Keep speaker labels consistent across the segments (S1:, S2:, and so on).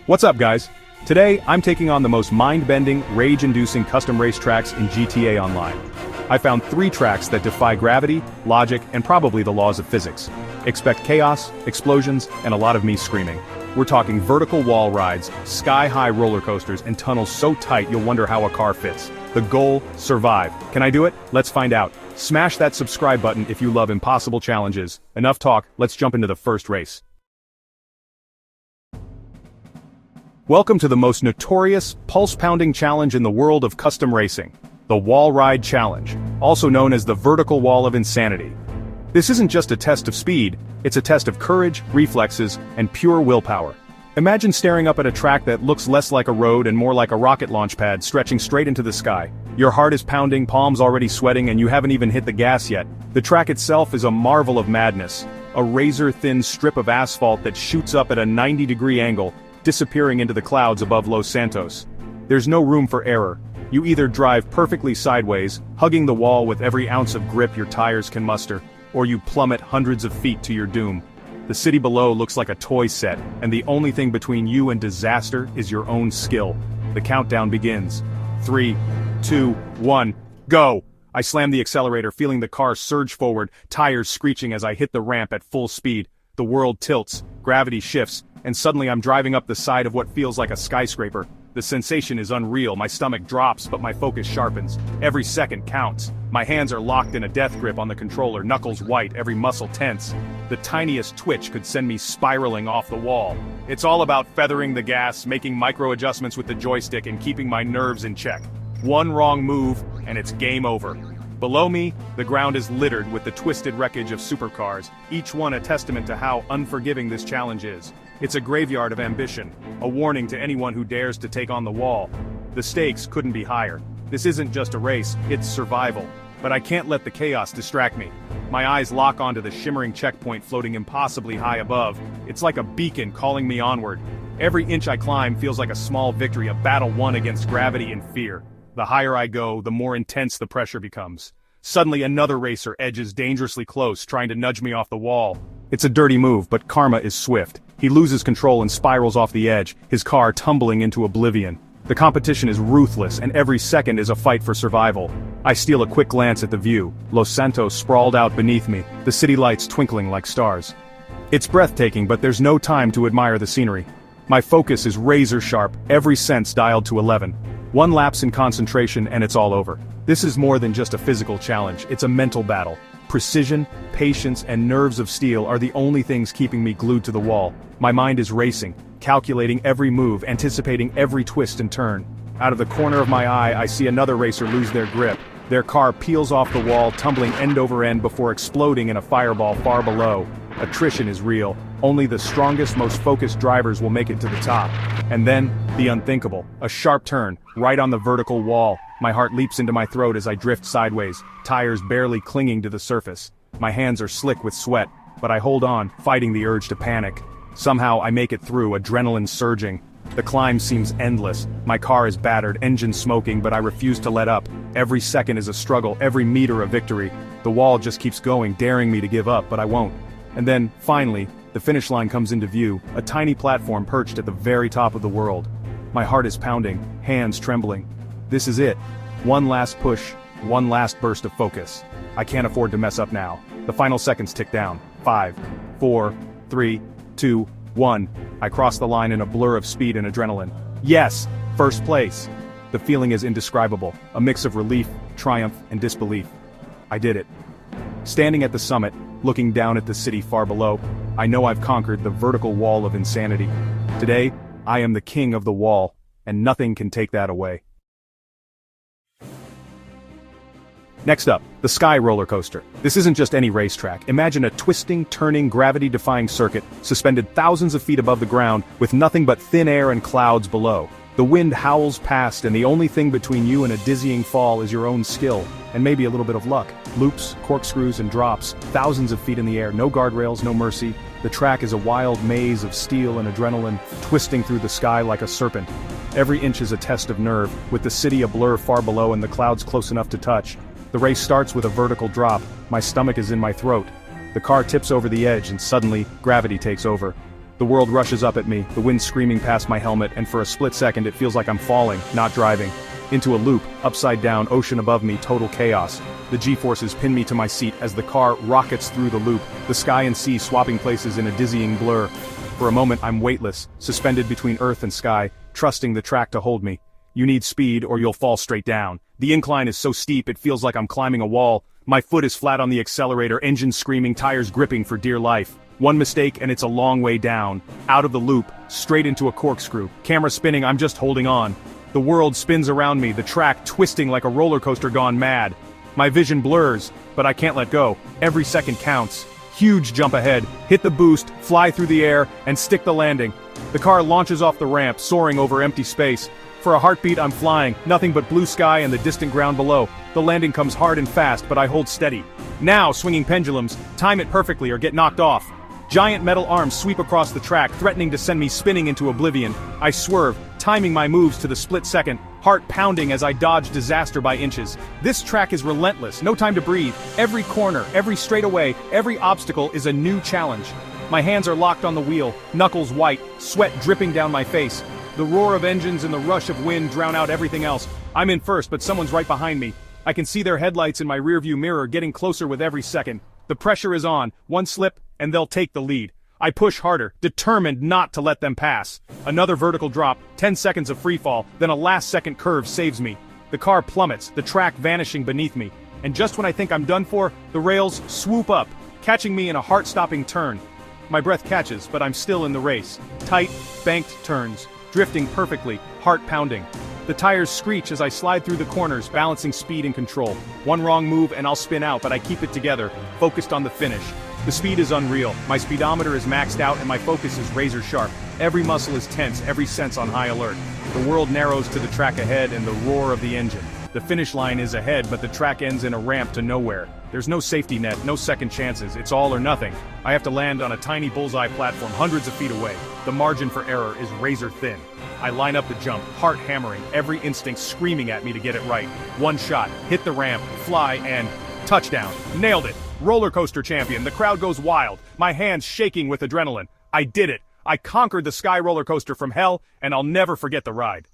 S1: What's up, guys? Today, I'm taking on the most mind-bending, rage-inducing custom race tracks in GTA Online. I found 3 tracks that defy gravity, logic, and probably the laws of physics. Expect chaos, explosions, and a lot of me screaming. We're talking vertical wall rides, sky-high roller coasters, and tunnels so tight you'll wonder how a car fits. The goal, survive. Can I do it? Let's find out. Smash that subscribe button if you love impossible challenges. Enough talk, let's jump into the first race. Welcome to the most notorious, pulse-pounding challenge in the world of custom racing. The Wall Ride Challenge, also known as the Vertical Wall of Insanity. This isn't just a test of speed, it's a test of courage, reflexes, and pure willpower. Imagine staring up at a track that looks less like a road and more like a rocket launch pad stretching straight into the sky. Your heart is pounding, palms already sweating, and you haven't even hit the gas yet. The track itself is a marvel of madness. A razor-thin strip of asphalt that shoots up at a 90-degree angle, disappearing into the clouds above Los Santos. There's no room for error. You either drive perfectly sideways, hugging the wall with every ounce of grip your tires can muster, or you plummet hundreds of feet to your doom. The city below looks like a toy set, and the only thing between you and disaster is your own skill. The countdown begins. 3, 2, 1, go! I slam the accelerator, feeling the car surge forward, tires screeching as I hit the ramp at full speed. The world tilts, gravity shifts, and suddenly I'm driving up the side of what feels like a skyscraper. The sensation is unreal, my stomach drops but my focus sharpens. Every second counts. My hands are locked in a death grip on the controller, knuckles white, every muscle tense. The tiniest twitch could send me spiraling off the wall. It's all about feathering the gas, making micro adjustments with the joystick, and keeping my nerves in check. One wrong move, and it's game over. Below me, the ground is littered with the twisted wreckage of supercars, each one a testament to how unforgiving this challenge is. It's a graveyard of ambition, a warning to anyone who dares to take on the wall. The stakes couldn't be higher. This isn't just a race, it's survival. But I can't let the chaos distract me. My eyes lock onto the shimmering checkpoint floating impossibly high above. It's like a beacon calling me onward. Every inch I climb feels like a small victory, a battle won against gravity and fear. The higher I go, the more intense the pressure becomes. Suddenly another racer edges dangerously close, trying to nudge me off the wall. It's a dirty move, but karma is swift. He loses control and spirals off the edge, his car tumbling into oblivion. The competition is ruthless, and every second is a fight for survival. I steal a quick glance at the view. Los Santos sprawled out beneath me, the city lights twinkling like stars. It's breathtaking, but there's no time to admire the scenery. My focus is razor sharp, every sense dialed to 11. One lapse in concentration and it's all over. This is more than just a physical challenge, it's a mental battle. Precision, patience, and nerves of steel are the only things keeping me glued to the wall. My mind is racing, calculating every move, anticipating every twist and turn. Out of the corner of my eye, I see another racer lose their grip. Their car peels off the wall, tumbling end over end before exploding in a fireball far below. Attrition is real. Only the strongest, most focused drivers will make it to the top. And then, the unthinkable. A sharp turn, right on the vertical wall. My heart leaps into my throat as I drift sideways, tires barely clinging to the surface. My hands are slick with sweat, but I hold on, fighting the urge to panic. Somehow I make it through, adrenaline surging. The climb seems endless. My car is battered, engine smoking, but I refuse to let up. Every second is a struggle, every meter a victory. The wall just keeps going, daring me to give up, but I won't. And then, finally, the finish line comes into view, a tiny platform perched at the very top of the world. My heart is pounding, hands trembling. This is it. One last push, one last burst of focus. I can't afford to mess up now. The final seconds tick down. 5, 4, 3, 2, 1. I cross the line in a blur of speed and adrenaline. Yes! First place! The feeling is indescribable, a mix of relief, triumph, and disbelief. I did it. Standing at the summit, looking down at the city far below, I know I've conquered the vertical wall of insanity. Today, I am the king of the wall, and nothing can take that away. Next up, the Sky Rollercoaster. This isn't just any racetrack. Imagine a twisting, turning, gravity-defying circuit, suspended thousands of feet above the ground, with nothing but thin air and clouds below. The wind howls past, and the only thing between you and a dizzying fall is your own skill, and maybe a little bit of luck. Loops, corkscrews, and drops, thousands of feet in the air, no guardrails, no mercy. The track is a wild maze of steel and adrenaline, twisting through the sky like a serpent. Every inch is a test of nerve, with the city a blur far below and the clouds close enough to touch. The race starts with a vertical drop. My stomach is in my throat. The car tips over the edge and suddenly, gravity takes over. The world rushes up at me, the wind screaming past my helmet, and for a split second it feels like I'm falling, not driving. Into a loop, upside down, ocean above me, total chaos. The G-forces pin me to my seat as the car rockets through the loop, the sky and sea swapping places in a dizzying blur. For a moment I'm weightless, suspended between earth and sky, trusting the track to hold me. You need speed or you'll fall straight down. The incline is so steep it feels like I'm climbing a wall. My foot is flat on the accelerator, engine screaming, tires gripping for dear life. One mistake and it's a long way down. Out of the loop, straight into a corkscrew. Camera spinning, I'm just holding on. The world spins around me, the track twisting like a roller coaster gone mad. My vision blurs, but I can't let go. Every second counts. Huge jump ahead, hit the boost, fly through the air, and stick the landing. The car launches off the ramp, soaring over empty space. For a heartbeat I'm flying, nothing but blue sky and the distant ground below. The landing comes hard and fast, but I hold steady. Now, swinging pendulums, time it perfectly or get knocked off. Giant metal arms sweep across the track, threatening to send me spinning into oblivion. I swerve, timing my moves to the split second, heart pounding as I dodge disaster by inches. This track is relentless, no time to breathe. Every corner, every straightaway, every obstacle is a new challenge. My hands are locked on the wheel, knuckles white, sweat dripping down my face. The roar of engines and the rush of wind drown out everything else. I'm in first, but someone's right behind me. I can see their headlights in my rearview mirror getting closer with every second. The pressure is on, one slip, and they'll take the lead. I push harder, determined not to let them pass. Another vertical drop, 10 seconds of freefall, then a last-second curve saves me. The car plummets, the track vanishing beneath me. And just when I think I'm done for, the rails swoop up, catching me in a heart-stopping turn. My breath catches, but I'm still in the race. Tight, banked turns, drifting perfectly, heart pounding. The tires screech as I slide through the corners, balancing speed and control. One wrong move and I'll spin out, but I keep it together, focused on the finish. The speed is unreal, my speedometer is maxed out and my focus is razor sharp. Every muscle is tense, every sense on high alert. The world narrows to the track ahead and the roar of the engine. The finish line is ahead, but the track ends in a ramp to nowhere. There's no safety net, no second chances, it's all or nothing. I have to land on a tiny bullseye platform hundreds of feet away. The margin for error is razor thin. I line up the jump, heart hammering, every instinct screaming at me to get it right. One shot, hit the ramp, fly, and touchdown. Nailed it. Roller coaster champion. The crowd goes wild, my hands shaking with adrenaline. I did it. I conquered the Sky Rollercoaster from hell, and I'll never forget the ride.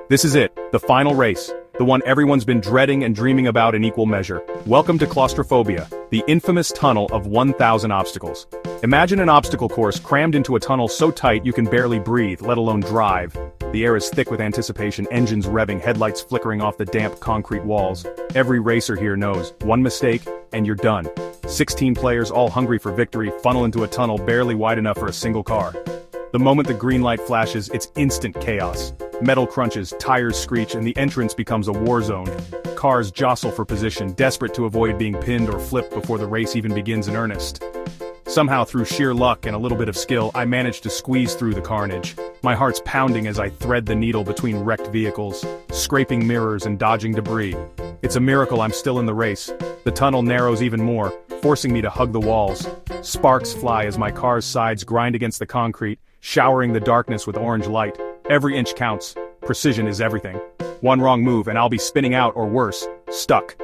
S1: This is it, the final race, the one everyone's been dreading and dreaming about in equal measure. Welcome to claustrophobia, the infamous tunnel of 1,000 obstacles. Imagine an obstacle course crammed into a tunnel so tight you can barely breathe, let alone drive. The air is thick with anticipation, engines revving, headlights flickering off the damp concrete walls. Every racer here knows, one mistake, and you're done. 16 players, all hungry for victory, funnel into a tunnel barely wide enough for a single car. The moment the green light flashes, it's instant chaos. Metal crunches, tires screech, and the entrance becomes a war zone. Cars jostle for position, desperate to avoid being pinned or flipped before the race even begins in earnest. Somehow, through sheer luck and a little bit of skill, I manage to squeeze through the carnage. My heart's pounding as I thread the needle between wrecked vehicles, scraping mirrors and dodging debris. It's a miracle I'm still in the race. The tunnel narrows even more, forcing me to hug the walls. Sparks fly as my car's sides grind against the concrete, showering the darkness with orange light. Every inch counts. Precision is everything. One wrong move and I'll be spinning out or worse, stuck.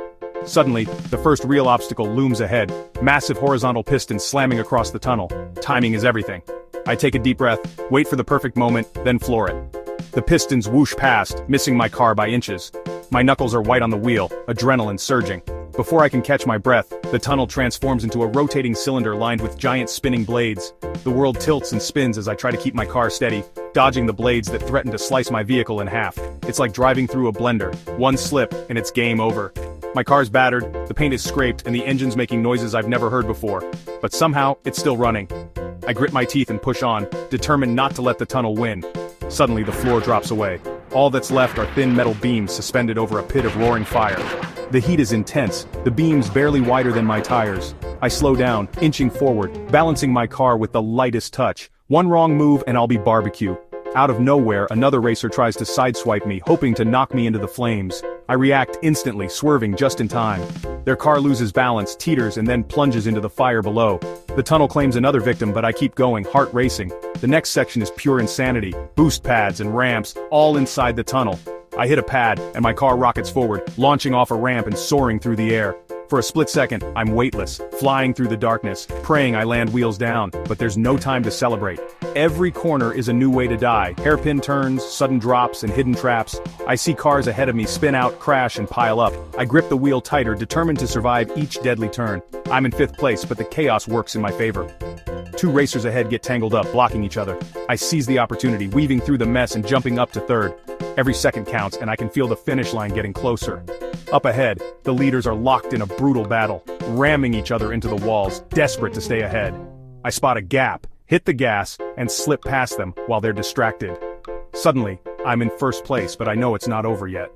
S1: Suddenly, the first real obstacle looms ahead, massive horizontal pistons slamming across the tunnel. Timing is everything. I take a deep breath, wait for the perfect moment, then floor it. The pistons whoosh past, missing my car by inches. My knuckles are white on the wheel, adrenaline surging. Before I can catch my breath, the tunnel transforms into a rotating cylinder lined with giant spinning blades. The world tilts and spins as I try to keep my car steady, dodging the blades that threaten to slice my vehicle in half. It's like driving through a blender. One slip, and it's game over. My car's battered, the paint is scraped, and the engine's making noises I've never heard before. But somehow, it's still running. I grit my teeth and push on, determined not to let the tunnel win. Suddenly, the floor drops away. All that's left are thin metal beams suspended over a pit of roaring fire. The heat is intense, the beams barely wider than my tires. I slow down, inching forward, balancing my car with the lightest touch. One wrong move and I'll be barbecue. Out of nowhere, another racer tries to sideswipe me, hoping to knock me into the flames. I react instantly, swerving just in time. Their car loses balance, teeters, and then plunges into the fire below. The tunnel claims another victim, but I keep going, heart racing. The next section is pure insanity. Boost pads and ramps, all inside the tunnel. I hit a pad, and my car rockets forward, launching off a ramp and soaring through the air. For a split second, I'm weightless, flying through the darkness, praying I land wheels down, but there's no time to celebrate. Every corner is a new way to die, hairpin turns, sudden drops, and hidden traps. I see cars ahead of me spin out, crash, and pile up. I grip the wheel tighter, determined to survive each deadly turn. I'm in 5th place, but the chaos works in my favor. 2 racers ahead get tangled up, blocking each other. I seize the opportunity, weaving through the mess and jumping up to 3rd. Every second counts, and I can feel the finish line getting closer. Up ahead, the leaders are locked in a brutal battle, ramming each other into the walls, desperate to stay ahead. I spot a gap, hit the gas, and slip past them while they're distracted. Suddenly, I'm in 1st place, but I know it's not over yet.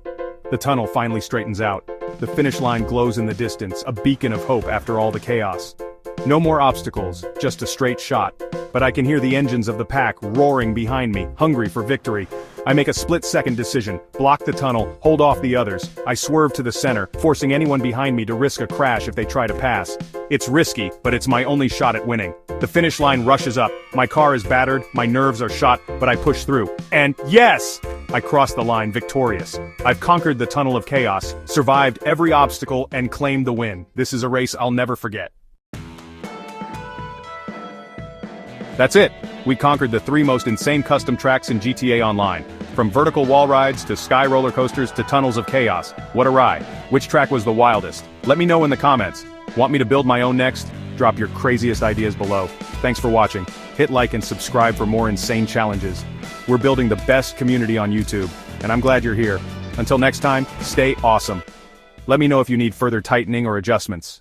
S1: The tunnel finally straightens out. The finish line glows in the distance, a beacon of hope after all the chaos. No more obstacles, just a straight shot. But I can hear the engines of the pack roaring behind me, hungry for victory. I make a split-second decision, block the tunnel, hold off the others. I swerve to the center, forcing anyone behind me to risk a crash if they try to pass. It's risky, but it's my only shot at winning. The finish line rushes up. My car is battered, my nerves are shot, but I push through. And yes! I cross the line victorious. I've conquered the tunnel of chaos, survived every obstacle, and claimed the win. This is a race I'll never forget. That's it! We conquered the 3 most insane custom tracks in GTA Online. From vertical wall rides to sky roller coasters to tunnels of chaos. What a ride. Which track was the wildest? Let me know in the comments. Want me to build my own next? Drop your craziest ideas below. Thanks for watching. Hit like and subscribe for more insane challenges. We're building the best community on YouTube, and I'm glad you're here. Until next time, stay awesome. Let me know if you need further tightening or adjustments.